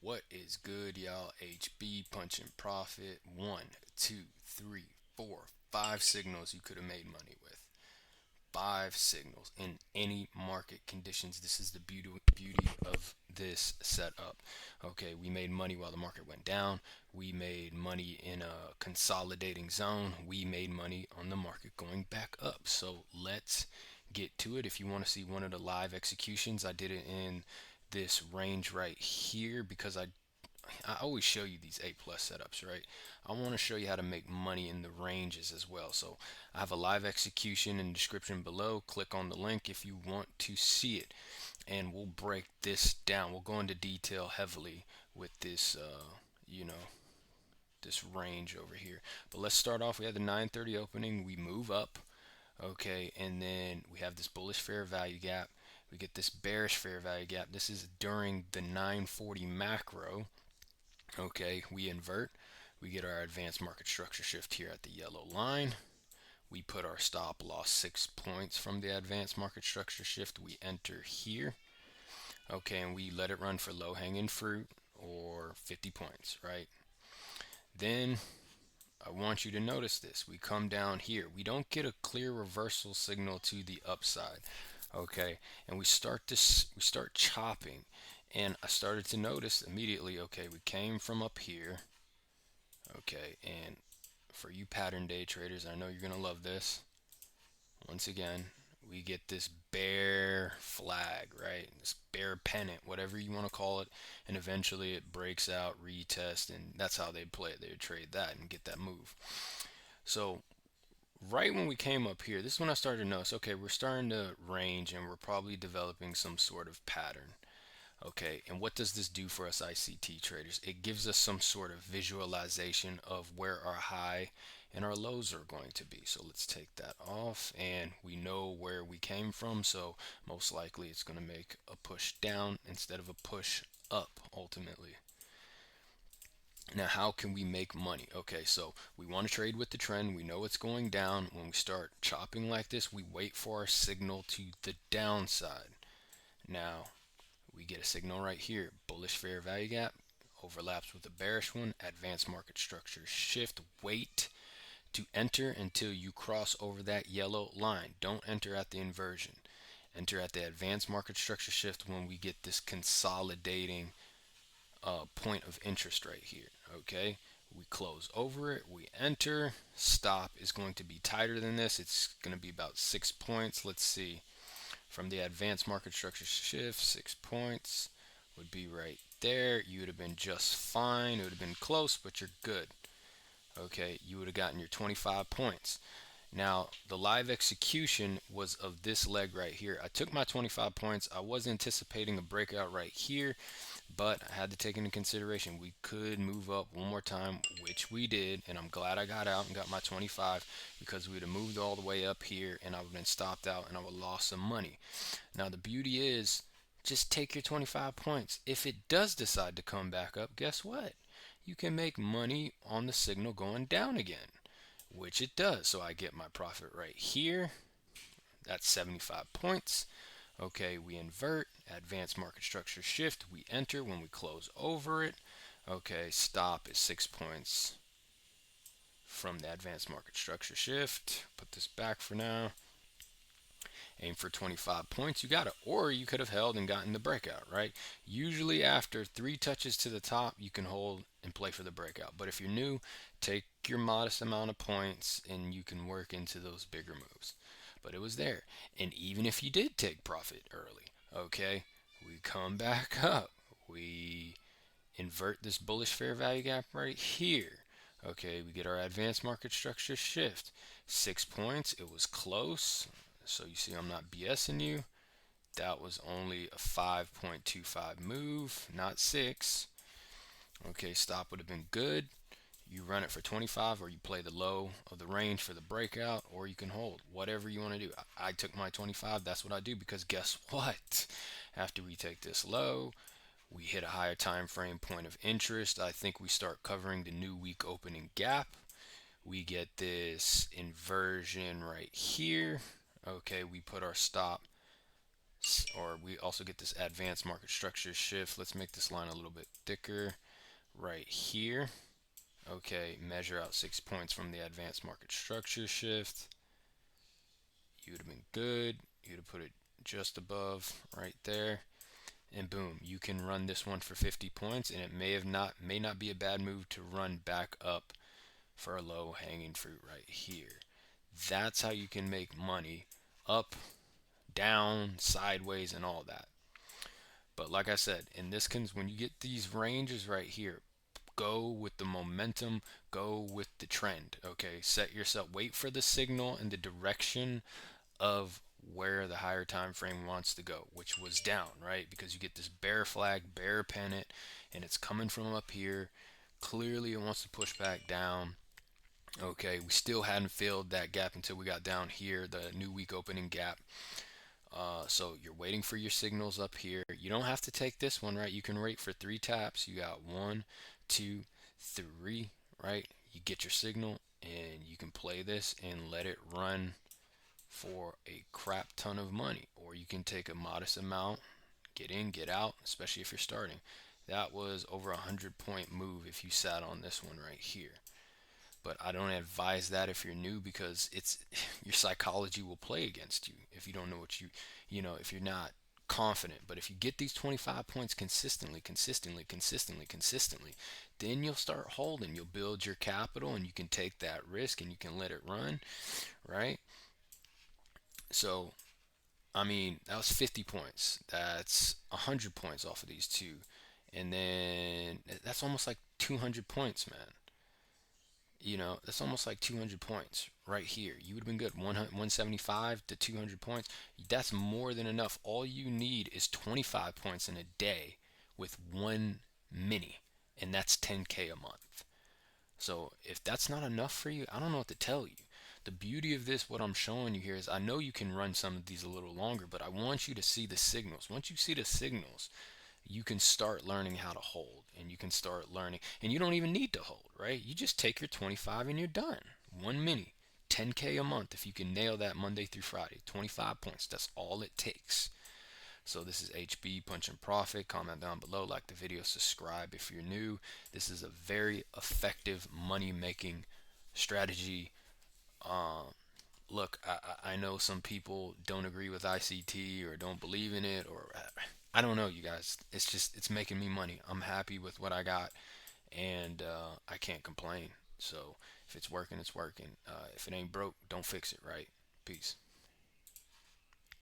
What is good, y'all? HB punching profit. One, two, three, four, five signals you could have made money with. Five signals in any market conditions. This is the beauty of this setup. Okay, we made money while the market went down. We made money in a consolidating zone. We made money on the market going back up. So let's get to it. If you want to see one of the live executions, I did it in this range right here because I always show you these A plus setups, right? I want to show you how to make money in the ranges as well. So I have a live execution in the description below. Click on the link if you want to see it, and we'll break this down. We'll go into detail heavily with this, this range over here. But let's start off. We have the 930 opening. We move up, okay, and then we have this bullish fair value gap. We get this bearish fair value gap. This is during the 940 macro. Okay, we invert. We get our advanced market structure shift here at the yellow line. We put our stop loss 6 points from the advanced market structure shift. We enter here. Okay, and we let it run for low hanging fruit or 50 points, right? Then I want you to notice this. We come down here. We don't get a clear reversal signal to the upside. Okay, and we start chopping, and I started to notice immediately, okay, we came from up here. Okay, and for you pattern day traders, I know you're gonna love this. Once again, we get this bear flag, right? This bear pennant, whatever you want to call it, and eventually it breaks out, retest, and that's how they play it. They would trade that and get that move. So right when we came up here, this is when I started to notice, okay, we're starting to range and we're probably developing some sort of pattern. Okay, and what does this do for us ICT traders? It gives us some sort of visualization of where our high and our lows are going to be. So let's take that off, and we know where we came from, so most likely it's going to make a push down instead of a push up ultimately. Now, how can we make money? Okay, so we want to trade with the trend. We know it's going down. When we start chopping like this, we wait for our signal to the downside. Now, we get a signal right here. Bullish fair value gap overlaps with a bearish one. Advanced market structure shift. Wait to enter until you cross over that yellow line. Don't enter at the inversion. Enter at the advanced market structure shift when we get this consolidating point of interest right here. Okay, we close over it, we enter. Stop is going to be tighter than this. It's going to be about 6 points. Let's see. From the advanced market structure shift, 6 points would be right there. You would have been just fine. It would have been close, but you're good. Okay, you would have gotten your 25 points. Now, the live execution was of this leg right here. I took my 25 points. I was anticipating a breakout right here, but I had to take into consideration we could move up one more time, which we did, and I'm glad I got out and got my 25 because we'd have moved all the way up here and I would have been stopped out and I would have lost some money. Now, the beauty is just take your 25 points. If it does decide to come back up, guess what? You can make money on the signal going down again, which it does. So I get my profit right here. That's 75 points. Okay, we invert, advanced market structure shift, we enter when we close over it. Okay, stop is 6 points from the advanced market structure shift. Put this back for now. Aim for 25 points. You got it. Or you could have held and gotten the breakout, right? Usually after 3 touches to the top, you can hold and play for the breakout. But if you're new, take your modest amount of points and you can work into those bigger moves. But it was there. And even if you did take profit early, okay, we come back up. We invert this bullish fair value gap right here. Okay, we get our advanced market structure shift. 6 points. It was close. So you see I'm not BSing you. That was only a 5.25 move, not 6. Okay, stop would have been good. You run it for 25 or you play the low of the range for the breakout, or you can hold. Whatever you want to do. I took my 25. That's what I do because guess what? After we take this low, we hit a higher time frame point of interest. I think we start covering the new week opening gap. We get this inversion right here. Okay, we put our stop or we also get this advanced market structure shift. Let's make this line a little bit thicker right here. Okay, measure out 6 points from the advanced market structure shift. You would have been good. You'd have put it just above right there, and boom, you can run this one for 50 points, and it may not be a bad move to run back up for a low hanging fruit right here. That's how you can make money, up, down, sideways, and all that. But like I said, in this when you get these ranges right here, go with the momentum, go with the trend. Okay, set yourself, wait for the signal and the direction of where the higher time frame wants to go, which was down, right? Because you get this bear flag, bear pennant, and it's coming from up here. Clearly it wants to push back down. Okay, we still hadn't filled that gap until we got down here, the new week opening gap. So you're waiting for your signals up here. You don't have to take this one, right? You can wait for 3 taps. You got 1, 2, 3, right? You get your signal and you can play this and let it run for a crap ton of money. Or you can take a modest amount, get in, get out, especially if you're starting. That was over 100 point move if you sat on this one right here. But I don't advise that if you're new, because it's your psychology will play against you if you don't know what if you're not confident. But if you get these 25 points consistently, then you'll start holding. You'll build your capital and you can take that risk and you can let it run, right? So, I mean, that was 50 points. That's 100 points off of these two. And then that's almost like 200 points, man. That's almost like 200 points right here. You would have been good. 175 to 200 points. That's more than enough. All you need is 25 points in a day with one mini, and that's 10K a month. So if that's not enough for you, I don't know what to tell you. The beauty of this, what I'm showing you here, is I know you can run some of these a little longer, but I want you to see the signals. Once you see the signals, you can start learning how to hold, and you can start learning, and you don't even need to hold, right? You just take your 25 and you're done. One mini, 10K a month. If you can nail that Monday through Friday, 25 points, that's all it takes. So this is HB Punch and Profit. Comment down below, like the video, subscribe if you're new. This is a very effective money making strategy. Look, I know some people don't agree with ICT or don't believe in it, or I don't know, you guys. It's making me money. I'm happy with what I got, and I can't complain. So if it's working, it's working. If it ain't broke, don't fix it, right? Peace.